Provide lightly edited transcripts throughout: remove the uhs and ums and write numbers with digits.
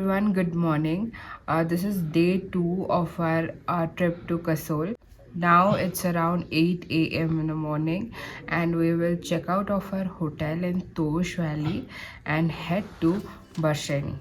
everyone, good morning. This is day 2 of our trip to Kasol. Now it's around 8 a.m. in the morning, and we will check out of our hotel in Tosh Valley and head to Barsheni.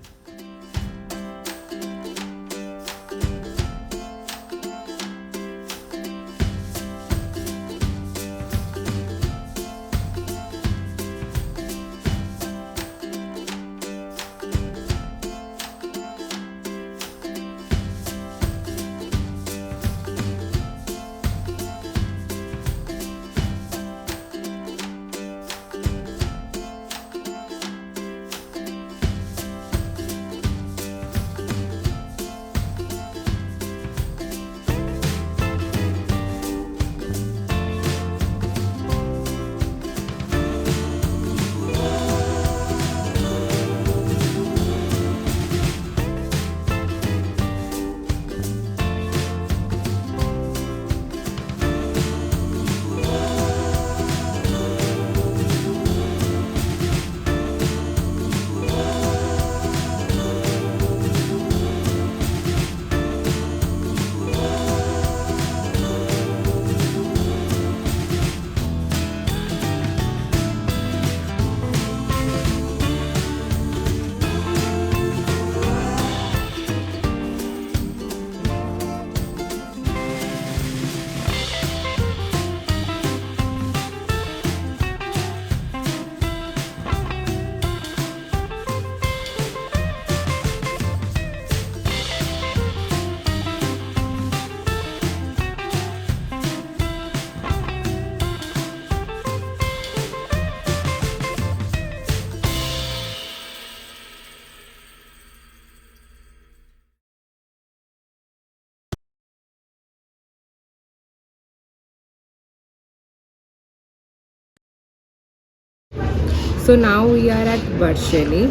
So now we are at Barsheni,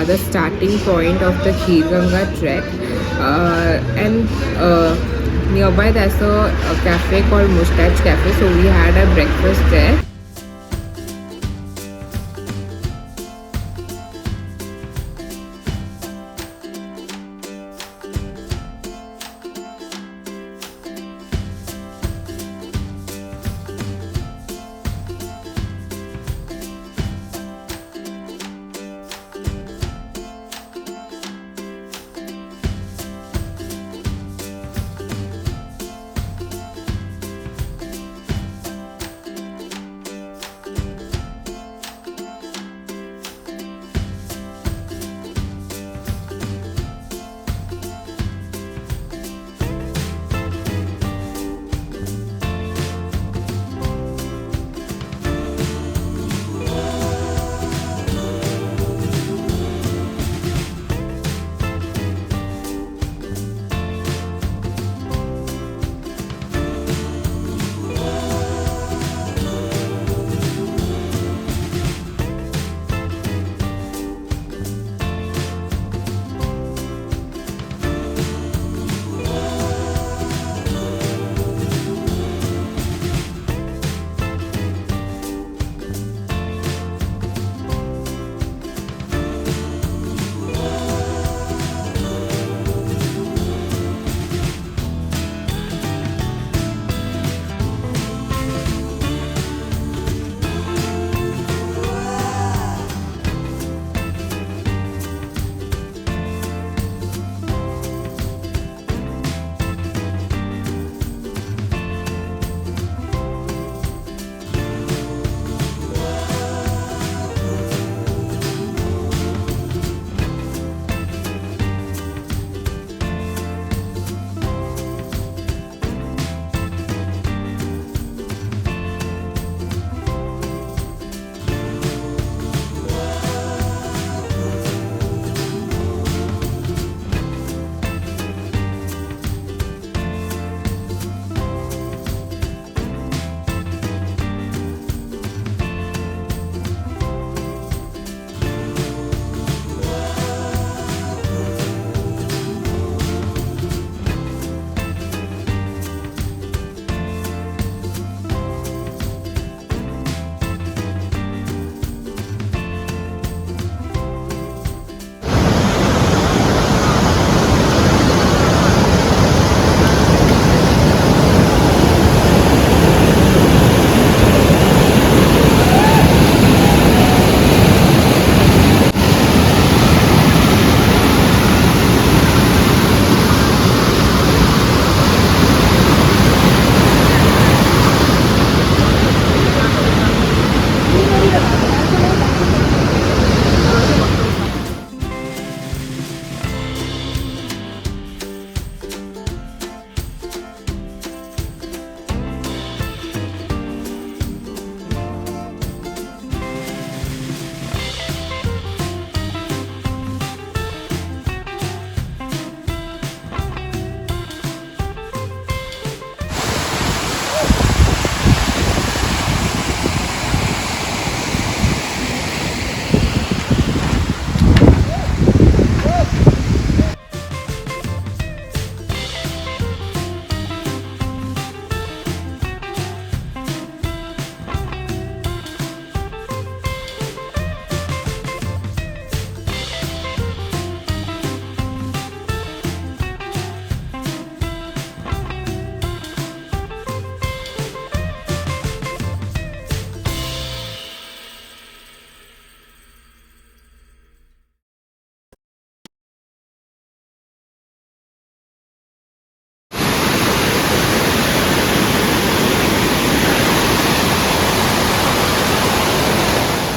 the starting point of the Kheerganga trek, and nearby there's a cafe called Mustache Cafe. So we had a breakfast there.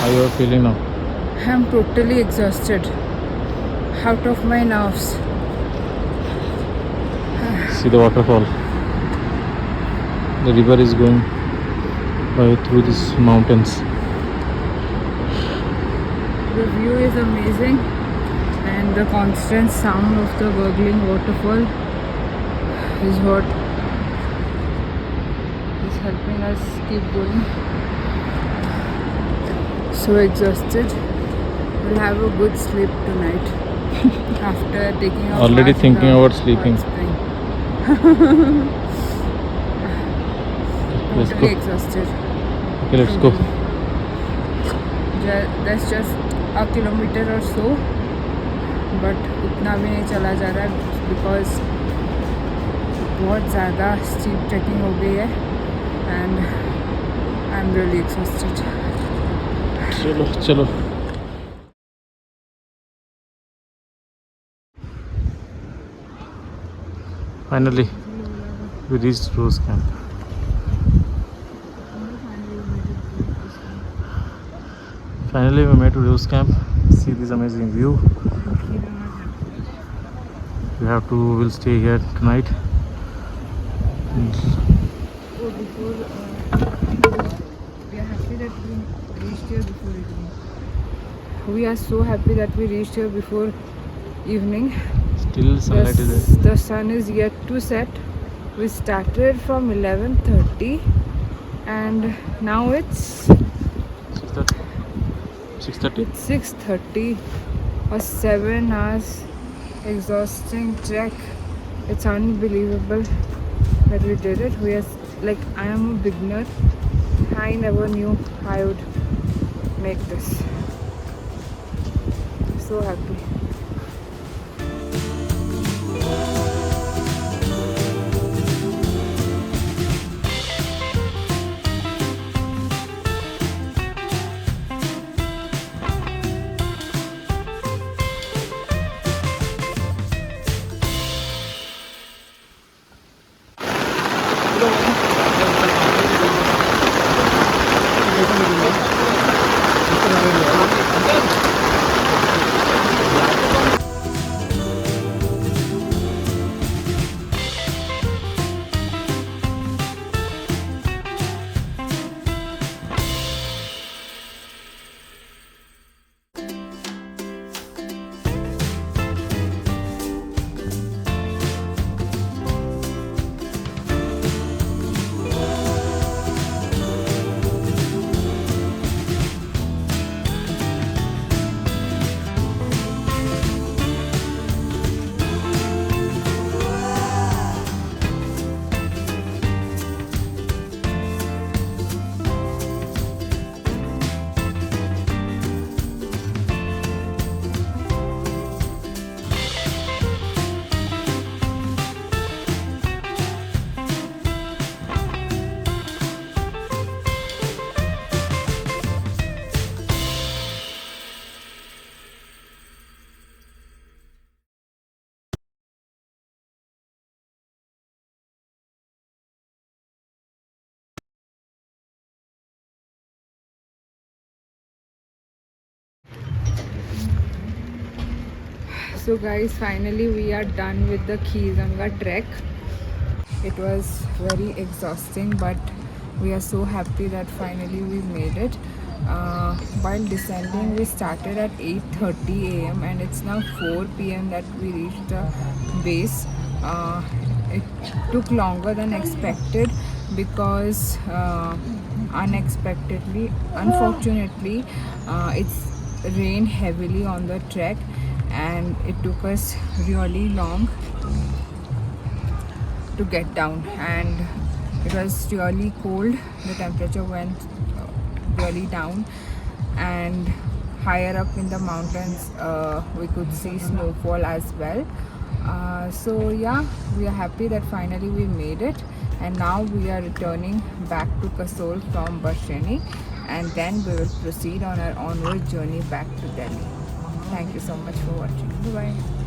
How you are feeling now? I'm totally exhausted, out of my nerves. See the waterfall. The river is going through these mountains. The view is amazing, and the constant sound of the gurgling waterfall is what is helping us keep going. So exhausted. We'll have a good sleep tonight after taking a Already bath in thinking the about sleeping. hot spring. Let's Totally go. exhausted. Okay, let's go. That's just a kilometer or so, but उतना भी नहीं चला जा रहा है because बहुत ज़्यादा steep trekking हो गई है and I'm really exhausted. चलो चलो. Finally, we reached Rose Camp. Finally, we made to Rose Camp. See this amazing view. We'll stay here tonight. We are happy that we reached here before evening. We are so happy that we reached here before evening. Still sunlight is there. The sun is yet to set. We started from 11:30 and now it's 6:30. 6:30. A 7 hours exhausting trek. It's unbelievable that we did it. We are like, I am a beginner. I never knew I would make this. So happy. So guys, finally we are done with the Kheerganga trek. It was very exhausting, but we are so happy that finally we made it. While descending, we started at 8:30 a.m. and it's now 4 p.m. that we reached the base. It took longer than expected because unfortunately, it's rained heavily on the trek and it took us really long to get down, and it was really cold. The temperature went really down, and higher up in the mountains we could see snowfall as well. So yeah, we are happy that finally we made it, and now we are returning back to Kasol from Barsheni, and then we will proceed on our onward journey back to Delhi. Thank you so much for watching. Bye bye.